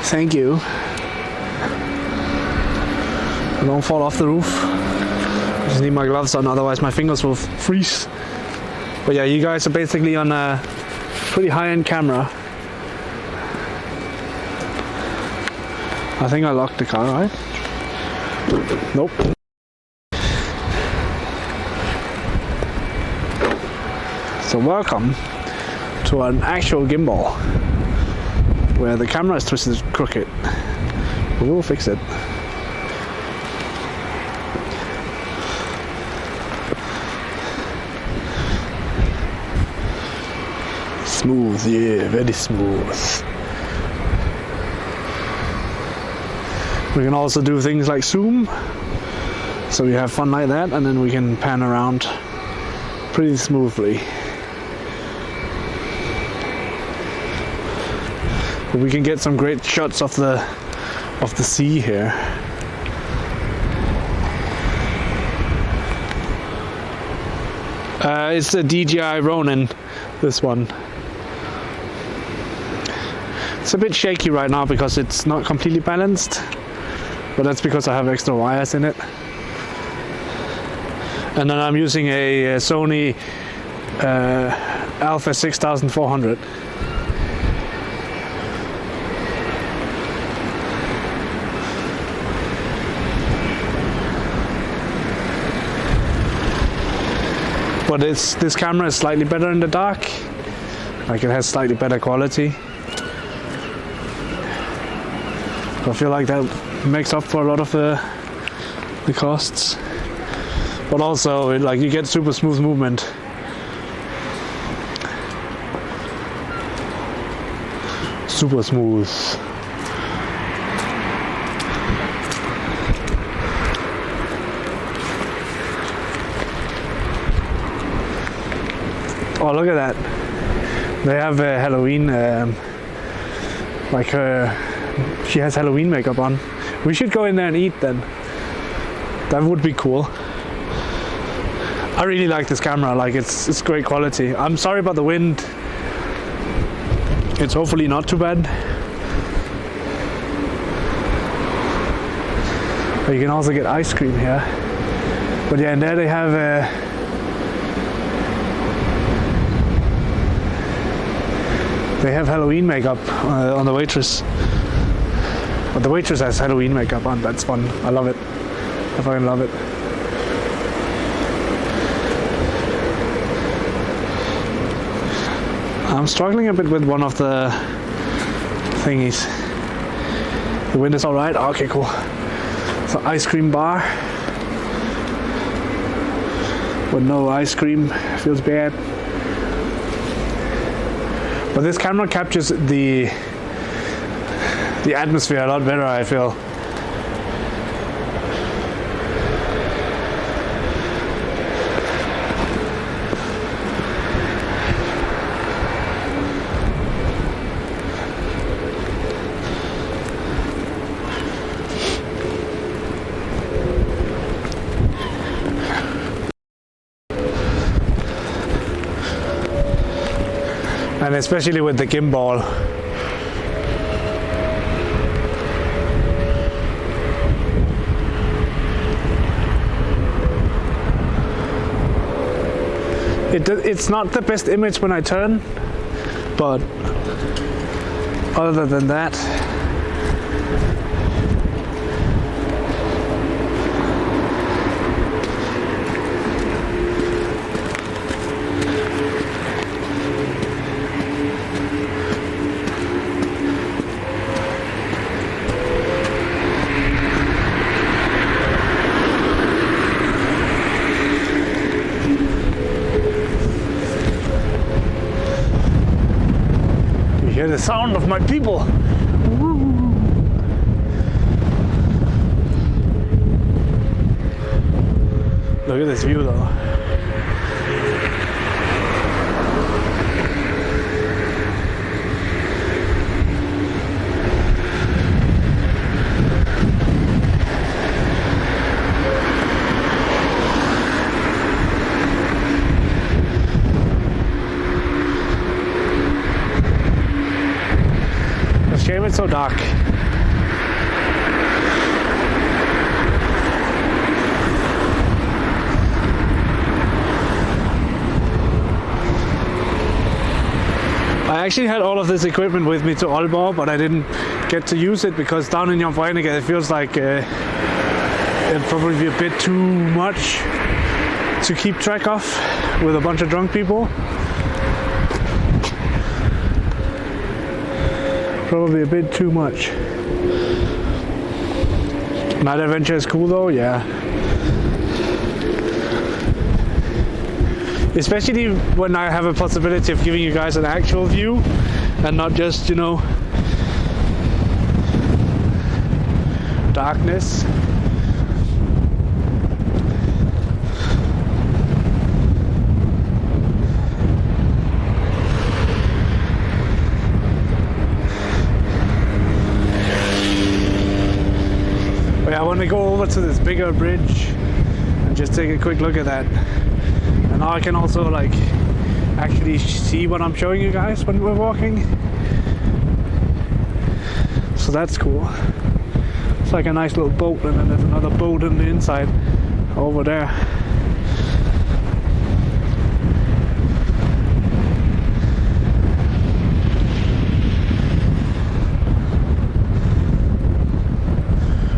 Thank you. Don't fall off the roof. I just need my gloves on, otherwise my fingers will freeze. But yeah, you guys are basically on a pretty high-end camera. I think I locked the car, right? Nope. So welcome to an actual gimbal where the camera is twisted crooked. We will fix it. Smooth, yeah, very smooth. We can also do things like zoom, so we have fun like that, and then we can pan around pretty smoothly. But we can get some great shots of the sea here. It's a DJI Ronin, this one. It's a bit shaky right now because it's not completely balanced, but that's because I have extra wires in it. And then I'm using a Sony Alpha 6400. But this camera is slightly better in the dark. Like, it has slightly better quality. I feel like that makes up for a lot of the costs. But also, like, you get super smooth movement. Super smooth. Oh, look at that. They have Halloween, like she has Halloween makeup on. We should go in there and eat then. That would be cool. I really like this camera, like it's great quality. I'm sorry about the wind. It's hopefully not too bad. But you can also get ice cream here. But yeah, and there they have Halloween makeup on the waitress. But the waitress has Halloween makeup on. That's fun. I love it. I fucking love it. I'm struggling a bit with one of the thingies. The wind is alright? Okay, cool. So ice cream bar. But no ice cream. Feels bad. But this camera captures the atmosphere a lot better, I feel. And especially with the gimbal. It's not the best image when I turn, but other than that, hear the sound of my people. Woo. Look at this view though. Shame it's so dark. I actually had all of this equipment with me to Aalborg, but I didn't get to use it because down in Hvide it feels like it'd probably be a bit too much to keep track of with a bunch of drunk people. Probably a bit too much. Night adventure is cool though, yeah. Especially when I have a possibility of giving you guys an actual view and not just, you know, darkness. But yeah, I want to go over to this bigger bridge and just take a quick look at that. And now I can also like actually see what I'm showing you guys when we're walking. So that's cool. It's like a nice little boat, and then there's another boat on the inside over there.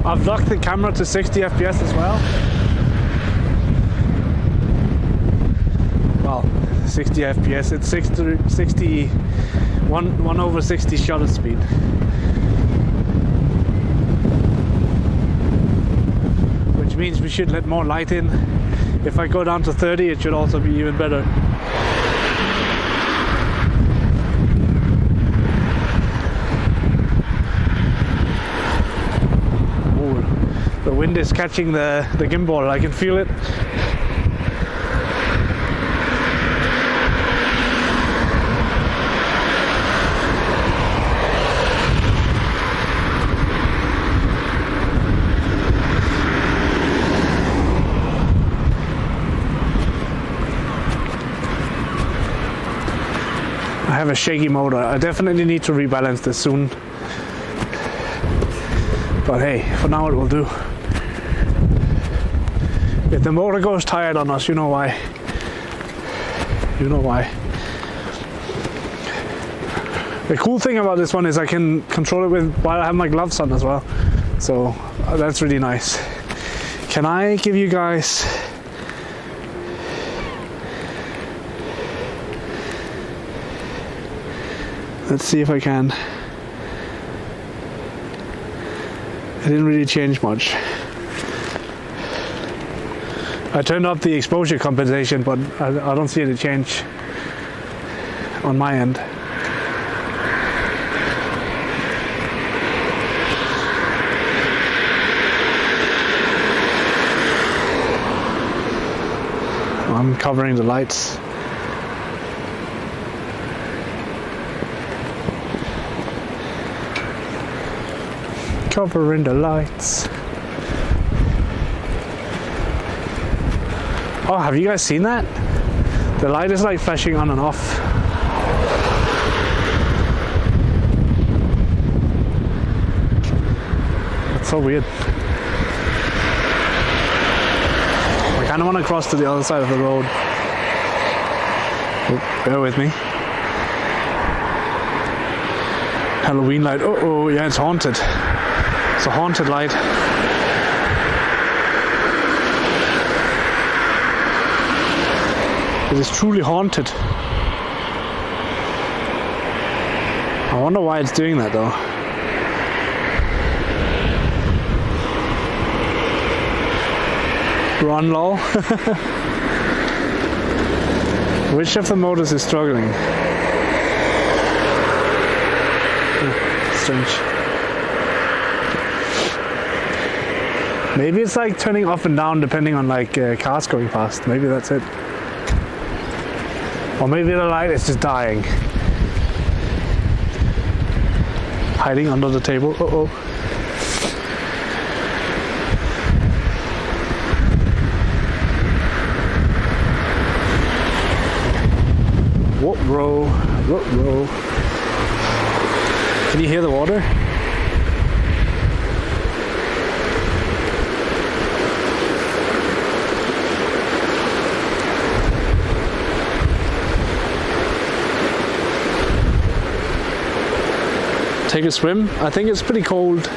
I've locked the camera to 60 FPS as well. Well, 60 FPS, it's 1/60 shutter speed. Which means we should let more light in. If I go down to 30, it should also be even better. Ooh, the wind is catching the gimbal, I can feel it. I have a shaky motor. I definitely need to rebalance this soon. But hey, for now it will do. If the motor goes tired on us, you know why. You know why. The cool thing about this one is I can control it with while I have my gloves on as well. So that's really nice. Can I give you guys... Let's see if I can. It didn't really change much. I turned up the exposure compensation, but I don't see any change on my end. I'm covering the lights. Covering the lights. Oh, have you guys seen that? The light is like flashing on and off. That's so weird. I kind of want to cross to the other side of the road. Oh, bear with me. Halloween light. Oh, yeah, it's haunted. It's a haunted light. It is truly haunted. I wonder why it's doing that though. Run, lol. Which of the motors is struggling? Strange. Maybe it's like turning off and down depending on like cars going past. Maybe that's it. Or maybe the light is just dying. Hiding under the table. Uh-oh. Ruh-roh, ruh-roh. Can you hear the water? Take a swim. I think it's pretty cold. I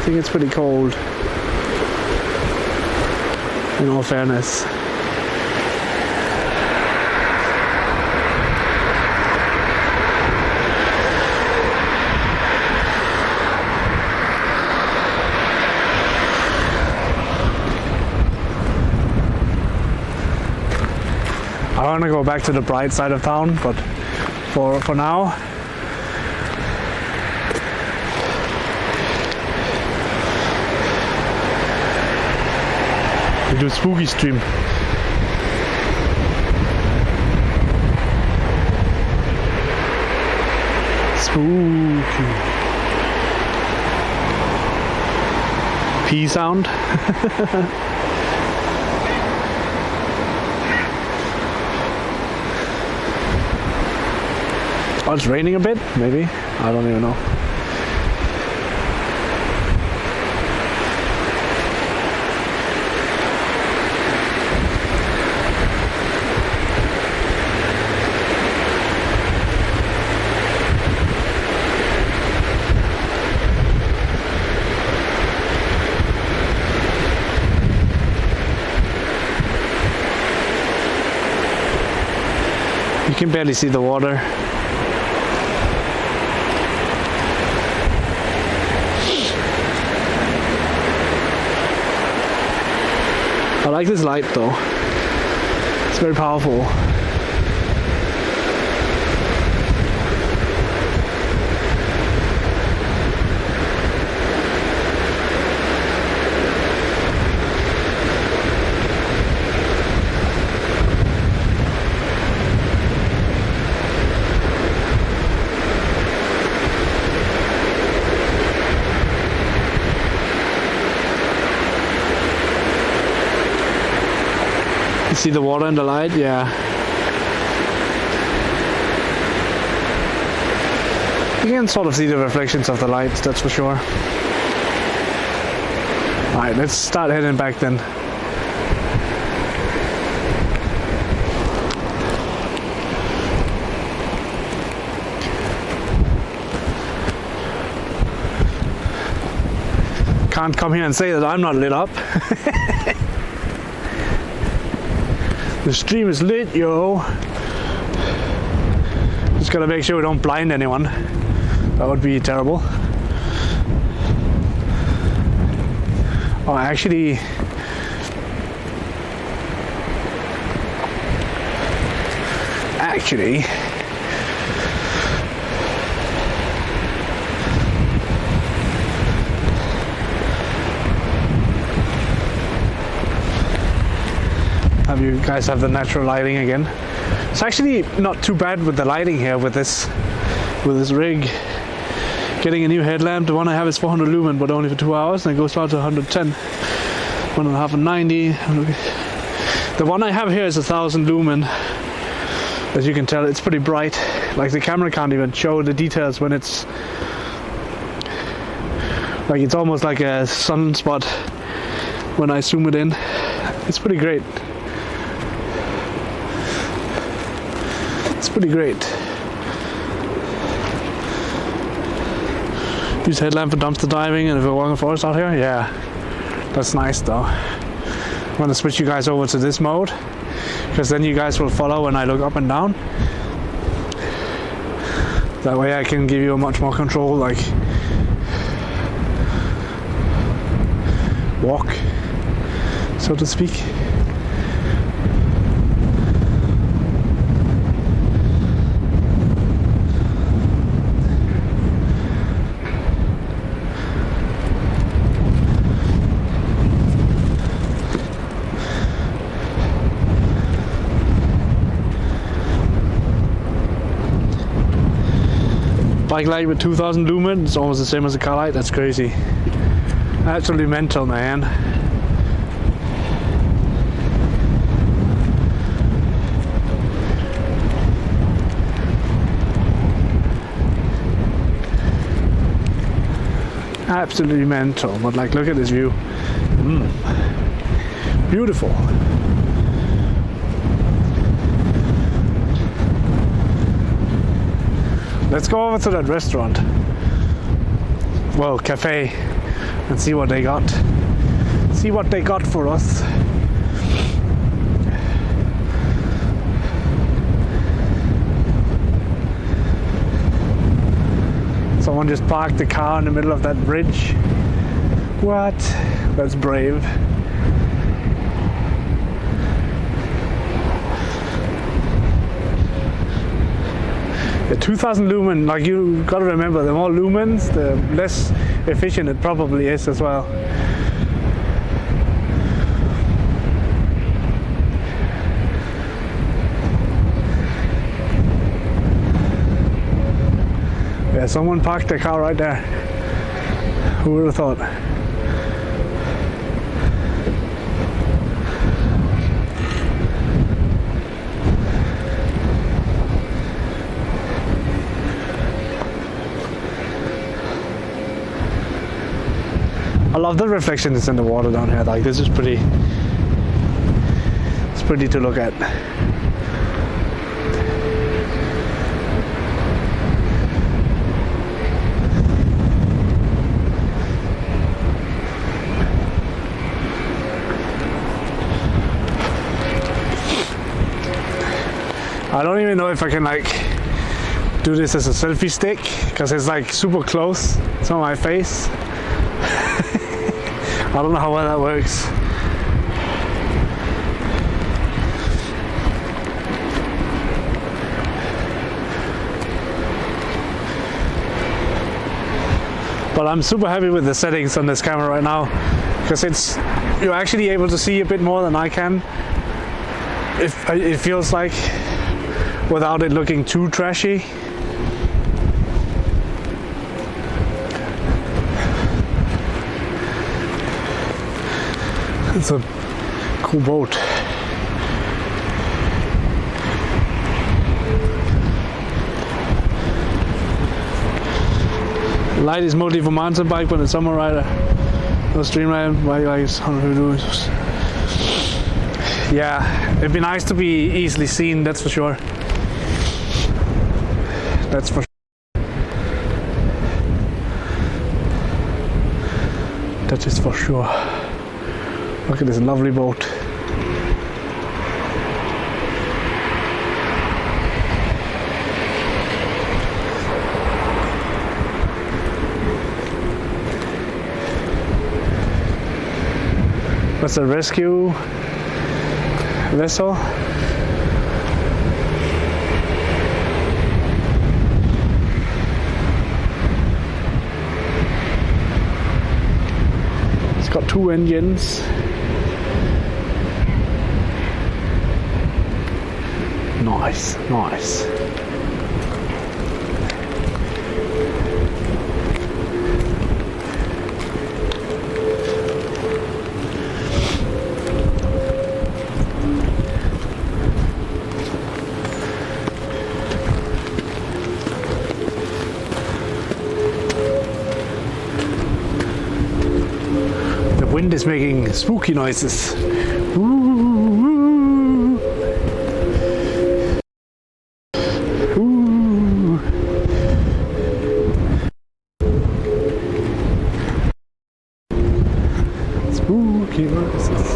think it's pretty cold. In all fairness. I want to go back to the bright side of town, but for now, we do spooky stream. Spooky. P sound. Oh, it's raining a bit, maybe? I don't even know. You can barely see the water. I like this light though. It's very powerful. You see the water in the light? Yeah. You can sort of see the reflections of the lights, that's for sure. Alright, let's start heading back then. Can't come here and say that I'm not lit up. The stream is lit, yo. Just gotta make sure we don't blind anyone. That would be terrible. Oh, actually, you guys have the natural lighting again. It's actually not too bad with the lighting here with this rig. Getting a new headlamp. The one I have is 400 lumen, but only for 2 hours, and it goes out to 110, 1.5 and 90. The one I have here is 1,000 lumen. As you can tell, it's pretty bright. Like the camera can't even show the details when it's like it's almost like a sunspot when I zoom it in. It's pretty great. Pretty great. Use headlamp for dumpster diving and if we're walking forest out here, yeah, that's nice though. I'm gonna switch you guys over to this mode because then you guys will follow when I look up and down. That way I can give you a much more control, like walk, so to speak. Bike light with 2,000 lumen, it's almost the same as a car light. That's crazy. Absolutely mental, man. absolutely mental. But like, look at this view. Beautiful. Let's go over to that restaurant, well, cafe, and see what they got. See what they got for us. Someone just parked the car in the middle of that bridge. What? That's brave. The 2000 lumen, like, you gotta remember, the more lumens, the less efficient it probably is as well. Yeah, someone parked their car right there. Who would have thought? I love the reflection that's in the water down here. Like, this is pretty. It's pretty to look at. I don't even know if I can like do this as a selfie stick because it's like super close to my face. I don't know how well that works. But I'm super happy with the settings on this camera right now because you're actually able to see a bit more than I can. It feels like, without it looking too trashy. It's a cool boat. Light is mostly for mountain bike, but in summer rider, no streamline, bike likes 100 videos. Yeah, it'd be nice to be easily seen, that's for sure. That's for sure. That is for sure. Look at this lovely boat. What's a rescue vessel? It's got 2 engines. Nice, nice. The wind is making spooky noises. Ooh. Spooky noises.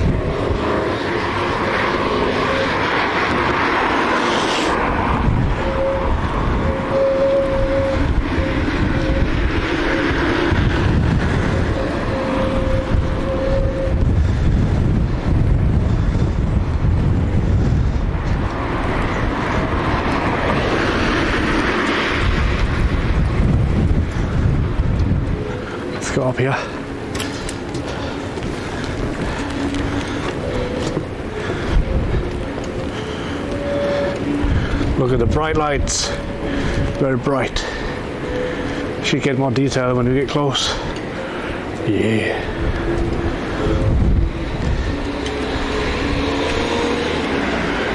Let's go up here. Look at the bright lights, very bright. Should get more detail when we get close. Yeah.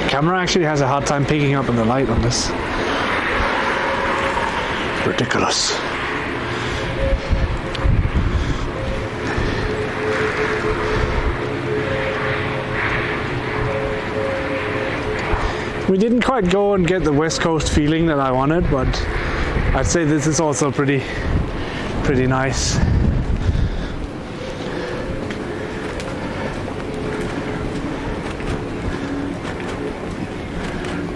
Camera actually has a hard time picking up on the light on this. Ridiculous. We didn't quite go and get the West Coast feeling that I wanted, but I'd say this is also pretty nice.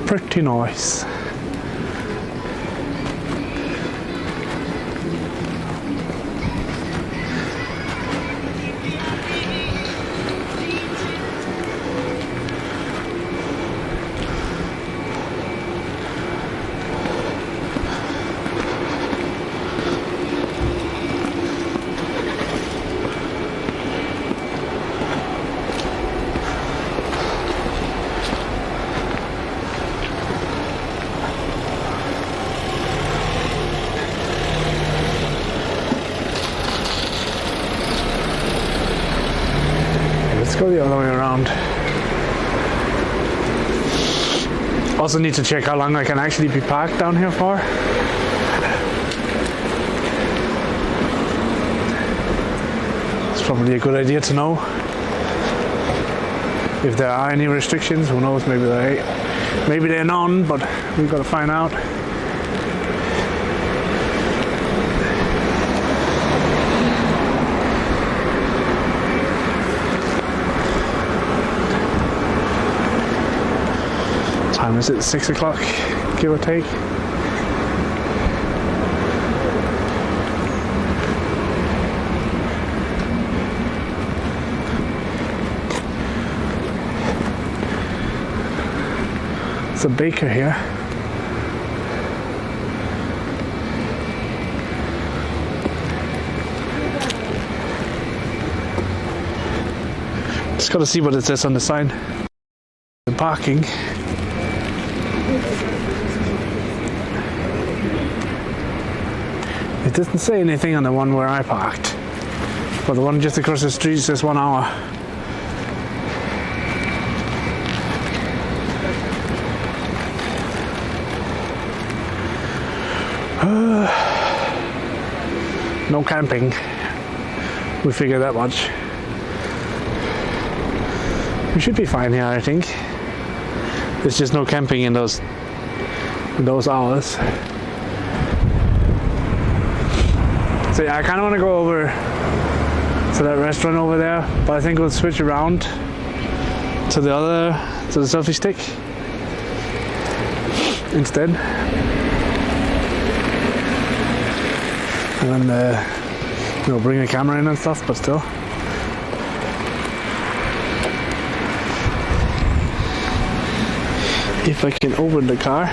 Pretty nice. Go the other way around. Also need to check how long I can actually be parked down here for. It's probably a good idea to know. If there are any restrictions, who knows, maybe they're none, but we've got to find out. Time is it? 6 o'clock, give or take. It's a baker here. Just got to see what it says on the sign. The parking. It doesn't say anything on the one where I parked, but the one just across the street says 1 hour. No camping. We figured that much. We should be fine here, I think. There's just no camping in those hours. So yeah, I kind of want to go over to that restaurant over there, but I think we'll switch around to the selfie stick instead. And then, bring a camera in and stuff, but still. If I can open the car.